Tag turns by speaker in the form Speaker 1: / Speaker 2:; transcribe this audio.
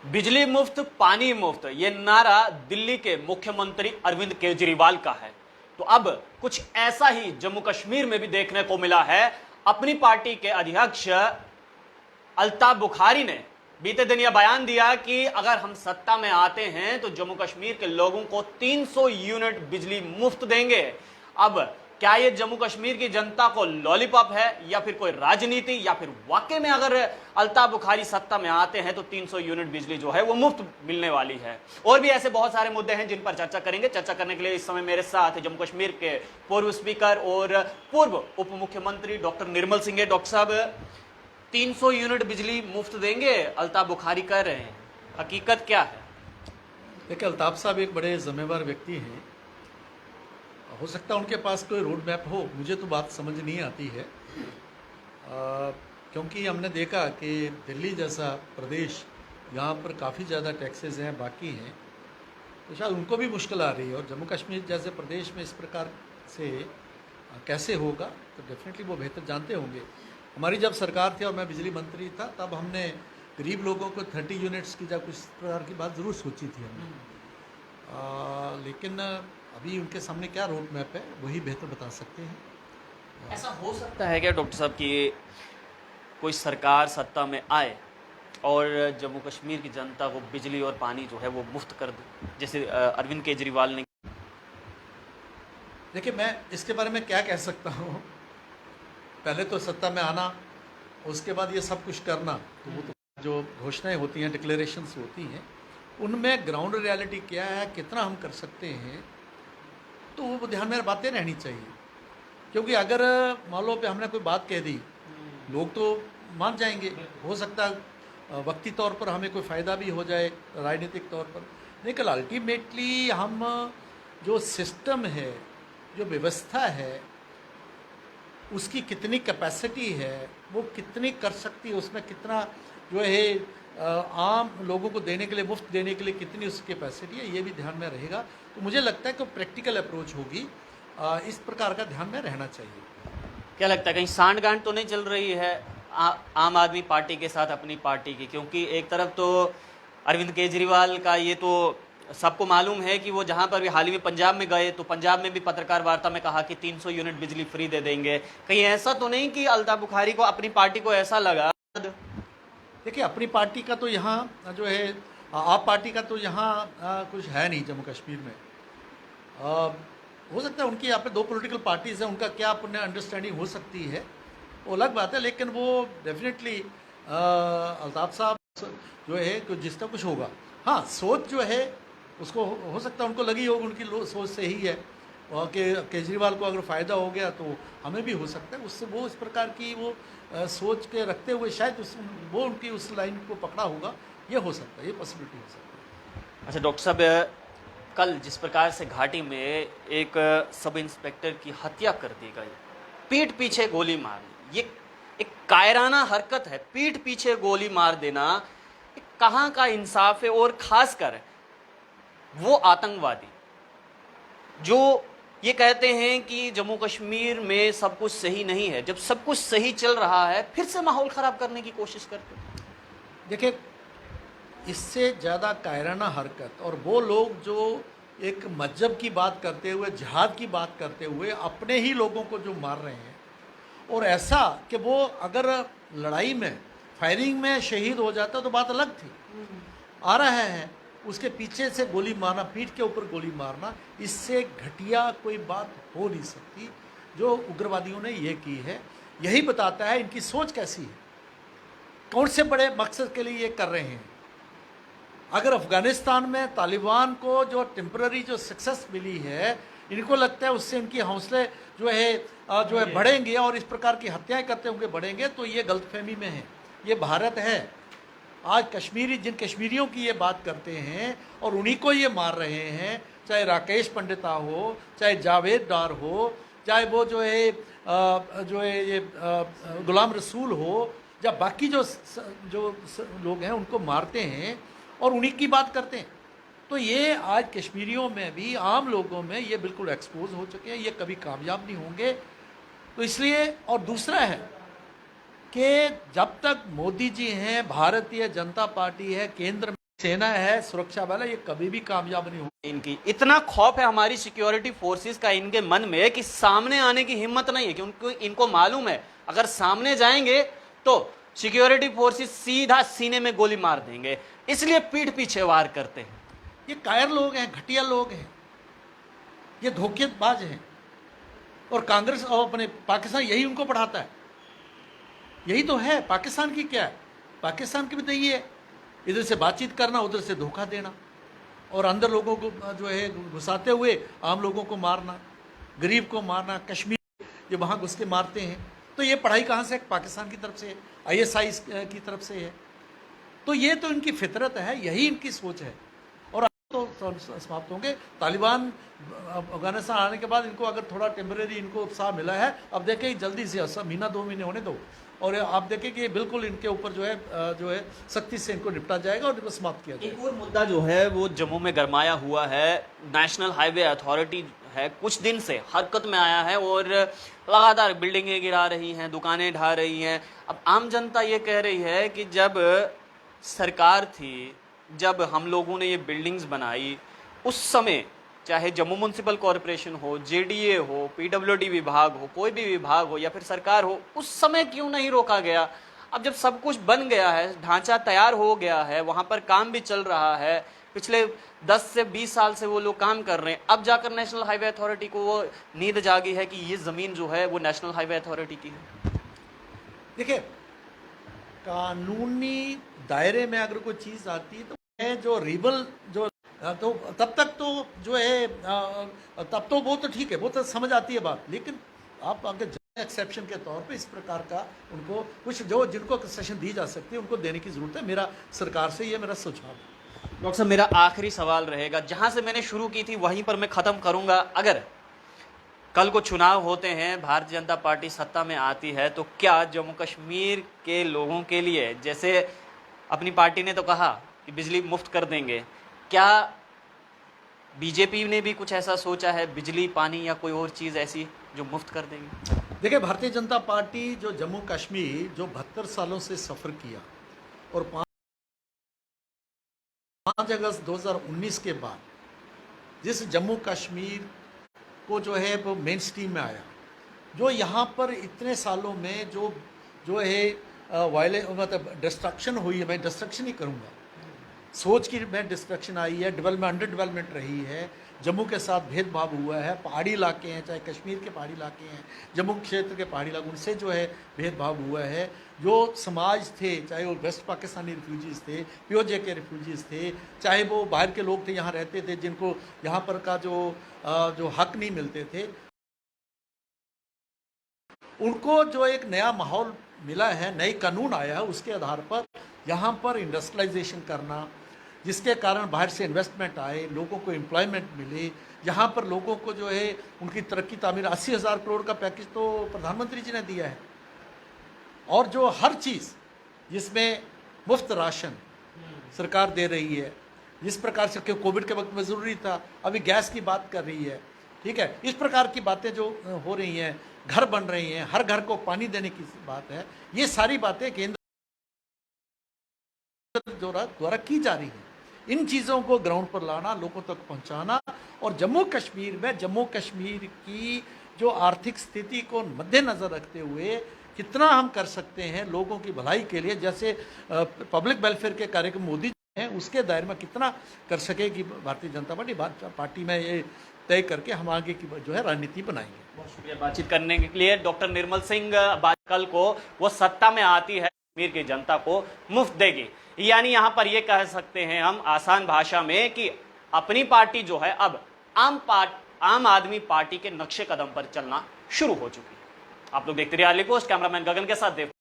Speaker 1: बिजली मुफ्त पानी मुफ्त ये नारा दिल्ली के मुख्यमंत्री अरविंद केजरीवाल का है। तो अब कुछ ऐसा ही जम्मू कश्मीर में भी देखने को मिला है। अपनी पार्टी के अध्यक्ष अल्ताफ बुखारी ने बीते दिन यह बयान दिया कि अगर हम सत्ता में आते हैं तो जम्मू कश्मीर के लोगों को 300 यूनिट बिजली मुफ्त देंगे। अब क्या ये जम्मू कश्मीर की जनता को लॉलीपॉप है या फिर कोई राजनीति, या फिर वाकई में अगर अल्ताफ बुखारी सत्ता में आते हैं तो 300 यूनिट बिजली जो है वो मुफ्त मिलने वाली है। और भी ऐसे बहुत सारे मुद्दे हैं जिन पर चर्चा करेंगे। चर्चा करने के लिए इस समय मेरे साथ जम्मू कश्मीर के पूर्व स्पीकर और पूर्व उप मुख्यमंत्री डॉक्टर निर्मल सिंह है। डॉक्टर साहब, 300 यूनिट बिजली मुफ्त देंगे अल्ताफ बुखारी कह रहे हैं, हकीकत क्या है?
Speaker 2: देखिए, अल्ताफ साहब एक बड़े जिम्मेवार व्यक्ति हैं। हो सकता है उनके पास कोई रोड मैप हो, मुझे तो बात समझ नहीं आती है। क्योंकि हमने देखा कि दिल्ली जैसा प्रदेश, यहाँ पर काफ़ी ज़्यादा टैक्सेस हैं, बाकी हैं, तो शायद उनको भी मुश्किल आ रही है। और जम्मू कश्मीर जैसे प्रदेश में इस प्रकार से कैसे होगा, तो डेफिनेटली वो बेहतर जानते होंगे। हमारी जब सरकार थी और मैं बिजली मंत्री था, तब हमने गरीब लोगों को 30 यूनिट्स की जब कुछ प्रकार की बात ज़रूर सोची थी हमने। लेकिन अभी उनके सामने क्या रोड मैप है वही बेहतर बता सकते हैं।
Speaker 1: ऐसा हो सकता है क्या डॉक्टर साहब कि कोई सरकार सत्ता में आए और जम्मू कश्मीर की जनता को बिजली और पानी जो है वो मुफ्त कर दे, जैसे अरविंद केजरीवाल ने?
Speaker 2: देखिए, मैं इसके बारे में क्या कह सकता हूँ। पहले तो सत्ता में आना, उसके बाद ये सब कुछ करना, तो वो तो जो घोषणाएं होती हैं, डिक्लेरेशंस होती हैं, उनमें ग्राउंड रियलिटी क्या है, कितना हम कर सकते हैं, तो वो ध्यान में बातें रहनी चाहिए। क्योंकि अगर मान लो पे हमने कोई बात कह दी, लोग तो मान जाएंगे, हो सकता है वक्ती तौर पर हमें कोई फ़ायदा भी हो जाए राजनीतिक तौर पर, लेकिन अल्टीमेटली हम जो सिस्टम है, जो व्यवस्था है, उसकी कितनी कैपेसिटी है, वो कितनी कर सकती है, उसमें कितना जो है आम लोगों को देने के लिए, मुफ्त देने के लिए कितनी उसकी कैपेसिटी है, ये भी ध्यान में रहेगा। तो मुझे लगता है कि प्रैक्टिकल अप्रोच होगी, इस प्रकार का ध्यान में रहना चाहिए।
Speaker 1: क्या लगता है कहीं सांठ-गांठ तो नहीं चल रही है आम आदमी पार्टी के साथ अपनी पार्टी की? क्योंकि एक तरफ तो अरविंद केजरीवाल का ये तो सबको मालूम है कि वो जहाँ पर भी हाल ही में पंजाब में गए तो पंजाब में भी पत्रकार वार्ता में कहा कि 300 यूनिट बिजली फ्री दे देंगे। कहीं ऐसा तो नहीं कि अल्ताफ बुखारी को, अपनी पार्टी को ऐसा लगा?
Speaker 2: देखिए, अपनी पार्टी का तो यहाँ जो है, आप पार्टी का तो यहाँ कुछ है नहीं जम्मू कश्मीर में। हो सकता है उनकी यहाँ पे 2 पॉलिटिकल पार्टीज़ हैं, उनका क्या अपने अंडरस्टैंडिंग हो सकती है, वो अलग बात है। लेकिन वो डेफिनेटली अल्ताफ साहब जो है कि जिसका कुछ होगा, हाँ, सोच जो है उसको हो सकता है उनको लगी होगी, उनकी सोच सही है कि केजरीवाल को अगर फ़ायदा हो गया तो हमें भी हो सकता है। उससे वो इस प्रकार की वो सोच के रखते हुए शायद वो उनकी उस लाइन को पकड़ा होगा, ये हो सकता है, ये पॉसिबिलिटी हो सकती है।
Speaker 1: अच्छा डॉक्टर साहब, कल जिस प्रकार से घाटी में एक सब इंस्पेक्टर की हत्या कर दी गई, पीठ पीछे गोली मारनी, ये एक कायराना हरकत है। पीठ पीछे गोली मार देना कहाँ का इंसाफ है? और खासकर वो आतंकवादी जो ये कहते हैं कि जम्मू कश्मीर में सब कुछ सही नहीं है, जब सब कुछ सही चल रहा है फिर से माहौल ख़राब करने की कोशिश करते हैं।
Speaker 2: देखिए, इससे ज़्यादा कायराना हरकत, और वो लोग जो एक मजहब की बात करते हुए, जिहाद की बात करते हुए अपने ही लोगों को जो मार रहे हैं, और ऐसा कि वो अगर लड़ाई में, फायरिंग में शहीद हो जाता तो बात अलग थी। आ रहा है उसके पीछे से गोली मारना, पीठ के ऊपर गोली मारना, इससे घटिया कोई बात हो नहीं सकती। जो उग्रवादियों ने ये की है, यही बताता है इनकी सोच कैसी है, कौन से बड़े मकसद के लिए ये कर रहे हैं। अगर अफ़गानिस्तान में तालिबान को जो टेम्पररी जो सक्सेस मिली है, इनको लगता है उससे इनकी हौसले जो है बढ़ेंगे और इस प्रकार की हत्याएं करते होंगे बढ़ेंगे, तो ये गलतफहमी में है। ये भारत है। आज कश्मीरी, जिन कश्मीरियों की ये बात करते हैं और उन्हीं को ये मार रहे हैं, चाहे राकेश पंडिता हो, चाहे जावेद डार हो, चाहे वो जो है ये गुलाम रसूल हो, या बाकी जो लोग हैं उनको मारते हैं और उन्हीं की बात करते हैं। तो ये आज कश्मीरियों में भी, आम लोगों में ये बिल्कुल एक्सपोज हो चुके हैं, ये कभी कामयाब नहीं होंगे। तो इसलिए, और दूसरा है कि जब तक मोदी जी हैं, भारतीय जनता पार्टी है केंद्र में, सेना है, सुरक्षा बल है, ये कभी भी कामयाब नहीं हो।
Speaker 1: इनकी इतना खौफ है हमारी सिक्योरिटी फोर्सेस का इनके मन में कि सामने आने की हिम्मत नहीं है, क्योंकि इनको मालूम है अगर सामने जाएंगे तो सिक्योरिटी फोर्सेस सीधा सीने में गोली मार देंगे, इसलिए पीठ पीछे वार करते हैं।
Speaker 2: ये कायर लोग हैं, घटिया लोग हैं, ये धोखेबाज हैं, और कांग्रेस और अपने पाकिस्तान यही उनको पढ़ाता है। यही तो है पाकिस्तान की, क्या है पाकिस्तान की भी तो यही है, इधर से बातचीत करना, उधर से धोखा देना, और अंदर लोगों को जो है घुसाते हुए आम लोगों को मारना, गरीब को मारना, कश्मीर ये वहाँ घुस के मारते हैं। तो ये पढ़ाई कहाँ से? पाकिस्तान की तरफ से है, ISI की तरफ से है। तो ये तो इनकी फितरत है, यही इनकी सोच है, और तो समाप्त होंगे। तालिबान अफगानिस्तान आने के बाद इनको अगर थोड़ा टेम्परेरी इनको उत्साह मिला है, अब देखें जल्दी से महीना 2 महीने होने दो, और आप देखें कि बिल्कुल इनके ऊपर जो है सख्ती से इनको निपटा जाएगा और इनको समाप्त किया जाएगा।
Speaker 1: एक और मुद्दा जो है वो जम्मू में गरमाया हुआ है। नेशनल हाईवे अथॉरिटी है कुछ दिन से हरकत में आया है और लगातार बिल्डिंगें गिरा रही हैं, दुकानें ढा रही हैं। अब आम जनता ये कह रही है कि जब सरकार थी, जब हम लोगों ने ये बिल्डिंग्स बनाई, उस समय चाहे जम्मू म्यूनसिपल कॉरपोरेशन हो, JDA हो, PWD विभाग हो, कोई भी विभाग हो या फिर सरकार हो, उस समय क्यों नहीं रोका गया? अब जब सब कुछ बन गया है, ढांचा तैयार हो गया है, वहाँ पर काम भी चल रहा है, पिछले 10 से 20 साल से वो लोग काम कर रहे हैं, अब जाकर नेशनल हाईवे अथॉरिटी को वो नींद जागी है कि ये ज़मीन जो है वो नेशनल हाईवे अथॉरिटी की है।
Speaker 2: देखिए, कानूनी दायरे में अगर कोई चीज़ आती है तो है जो रिबल जो तो तब तक तो जो है तब तो वो तो ठीक है, वो तो समझ आती है बात, लेकिन आप अगर एक्सेप्शन के तौर पे इस प्रकार का उनको कुछ जो जिनको कंसेशन दी जा सकती है उनको देने की ज़रूरत है। मेरा सरकार से ये मेरा सुझाव है।
Speaker 1: डॉक्टर साहब, मेरा आखिरी सवाल रहेगा, जहाँ से मैंने शुरू की थी वहीं पर मैं ख़त्म करूँगा। अगर कल को चुनाव होते हैं, भारतीय जनता पार्टी सत्ता में आती है, तो क्या जम्मू कश्मीर के लोगों के लिए, जैसे अपनी पार्टी ने तो कहा कि बिजली मुफ्त कर देंगे, क्या बीजेपी ने भी कुछ ऐसा सोचा है, बिजली, पानी या कोई और चीज़ ऐसी जो मुफ्त कर देंगे?
Speaker 2: देखिए, भारतीय जनता पार्टी जो जम्मू कश्मीर जो 72 सालों से सफ़र किया और 5 अगस्त 2019 के बाद जिस जम्मू कश्मीर को जो है वो मेन स्ट्रीम में आया, जो यहाँ पर इतने सालों में जो है मतलब डिस्ट्रक्शन हुई है, मैं डिस्ट्रक्शन ही करूँगा, सोच की मैं डिस्ट्रक्शन आई है, डेवलपमेंट अंडर डेवलपमेंट रही है, जम्मू के साथ भेदभाव हुआ है, पहाड़ी इलाके हैं, चाहे कश्मीर के पहाड़ी इलाके हैं, जम्मू क्षेत्र के पहाड़ी इलाके, उनसे जो है भेदभाव हुआ है। जो समाज थे, चाहे वो वेस्ट पाकिस्तानी रिफ्यूजीज़ थे, POJ के रिफ्यूजीज़ थे, चाहे वो बाहर के लोग थे यहाँ रहते थे जिनको यहाँ पर का जो हक नहीं मिलते थे, उनको जो एक नया माहौल मिला है, नई कानून आया है, उसके आधार पर यहाँ पर इंडस्ट्रियलाइजेशन करना, जिसके कारण बाहर से इन्वेस्टमेंट आए, लोगों को एम्प्लॉयमेंट मिले, यहाँ पर लोगों को जो है उनकी तरक्की तामीर, 80,000 करोड़ का पैकेज तो प्रधानमंत्री जी ने दिया है, और जो हर चीज़ जिसमें मुफ्त राशन सरकार दे रही है, जिस प्रकार से कोविड के वक्त में ज़रूरी था, अभी गैस की बात कर रही है, ठीक है, इस प्रकार की बातें जो हो रही हैं, घर बन रही हैं, हर घर को पानी देने की बात है, ये सारी बातें केंद्र द्वारा की जा रही हैं। इन चीज़ों को ग्राउंड पर लाना, लोगों तक पहुंचाना, और जम्मू कश्मीर में जम्मू कश्मीर की जो आर्थिक स्थिति को मद्देनज़र रखते हुए कितना हम कर सकते हैं लोगों की भलाई के लिए, जैसे पब्लिक वेलफेयर के कार्यक्रम मोदी जी हैं, उसके दायरे में कितना कर सकेगी भारतीय जनता पार्टी में ये तय करके हम आगे की जो है रणनीति बनाएंगे।
Speaker 1: बहुत शुक्रिया बातचीत करने के लिए। डॉक्टर निर्मल सिंह, कल को वो सत्ता में आती है, कश्मीर की जनता को मुफ्त देगी, यानी यहाँ पर ये कह सकते हैं हम आसान भाषा में कि अपनी पार्टी जो है अब आम आदमी पार्टी के नक्शे कदम पर चलना शुरू हो चुकी है। आप लोग देखते रहिए अर्ली पोस्ट, कैमरामैन गगन के साथ देव।